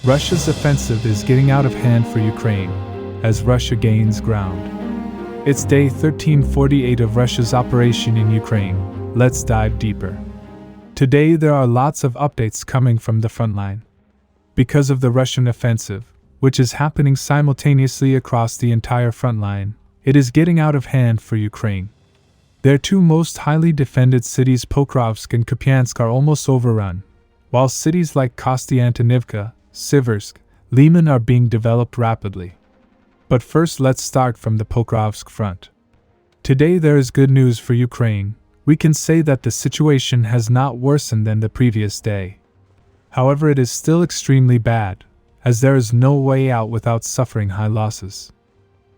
Russia's offensive is getting out of hand for Ukraine, as Russia gains ground. It's day 1348 of Russia's operation in Ukraine. Let's dive deeper. Today there are lots of updates coming from the front line. Because of the Russian offensive, which is happening simultaneously across the entire front line, it is getting out of hand for Ukraine. Their two most highly defended cities, Pokrovsk and Kupyansk, are almost overrun, while cities like Avdiivka, Siversk, Lyman are being developed rapidly. But first let's start from the Pokrovsk front. Today there is good news for Ukraine. We can say that the situation has not worsened than the previous day. However, it is still extremely bad, as there is no way out without suffering high losses.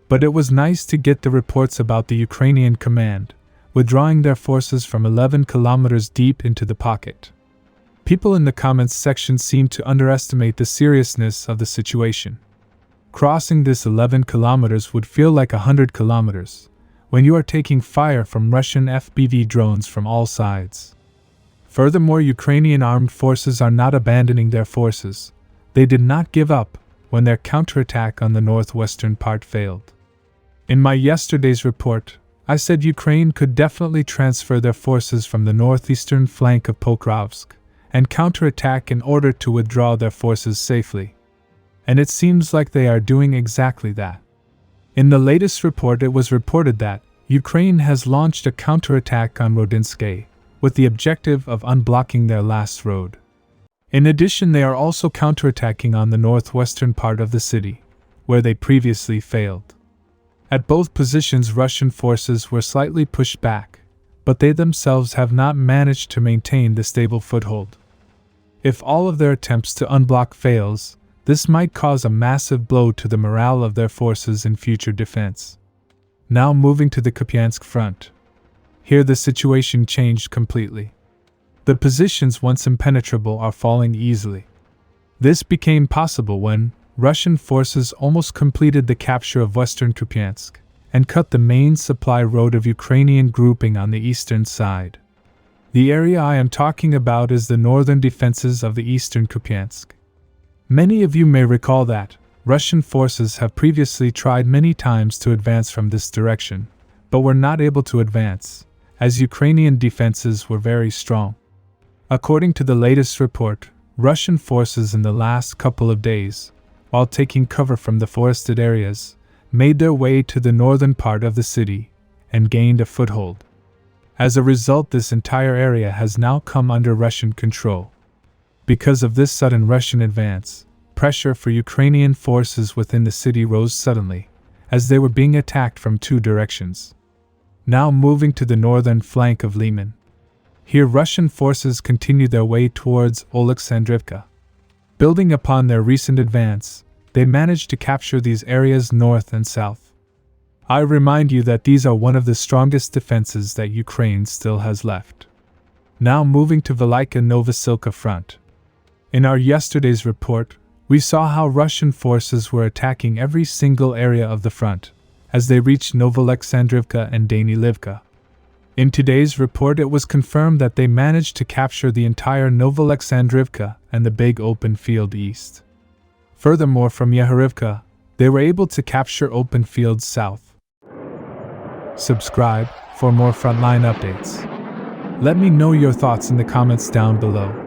But it was nice to get the reports about the Ukrainian command, withdrawing their forces from 11 kilometers deep into the pocket. People in the comments section seem to underestimate the seriousness of the situation. Crossing this 11 kilometers would feel like 100 kilometers, when you are taking fire from Russian FPV drones from all sides. Furthermore, Ukrainian armed forces are not abandoning their forces. They did not give up when their counterattack on the northwestern part failed. In my yesterday's report, I said Ukraine could definitely transfer their forces from the northeastern flank of Pokrovsk and counterattack in order to withdraw their forces safely. And it seems like they are doing exactly that. In the latest report, it was reported that Ukraine has launched a counterattack on Rodinske, with the objective of unblocking their last road. In addition, they are also counterattacking on the northwestern part of the city, where they previously failed. At both positions, Russian forces were slightly pushed back, but they themselves have not managed to maintain the stable foothold. If all of their attempts to unblock fails, this might cause a massive blow to the morale of their forces in future defense. Now moving to the Kupyansk front. Here the situation changed completely. The positions once impenetrable are falling easily. This became possible when Russian forces almost completed the capture of western Kupyansk and cut the main supply road of Ukrainian grouping on the eastern side. The area I am talking about is the northern defenses of the eastern Kupyansk. Many of you may recall that Russian forces have previously tried many times to advance from this direction, but were not able to advance, as Ukrainian defenses were very strong. According to the latest report, Russian forces in the last couple of days, while taking cover from the forested areas, made their way to the northern part of the city and gained a foothold. As a result, this entire area has now come under Russian control. Because of this sudden Russian advance, pressure for Ukrainian forces within the city rose suddenly, as they were being attacked from two directions. Now moving to the northern flank of Lyman. Here Russian forces continue their way towards Oleksandrivka. Building upon their recent advance, they managed to capture these areas north and south. I remind you that these are one of the strongest defenses that Ukraine still has left. Now moving to Velyka Novosilka front. In our yesterday's report, we saw how Russian forces were attacking every single area of the front, as they reached Novosilka and Danilivka. In today's report, it was confirmed that they managed to capture the entire Novosilka and the big open field east. Furthermore, from Yehorivka, they were able to capture open fields south. Subscribe for more frontline updates. Let me know your thoughts in the comments down below.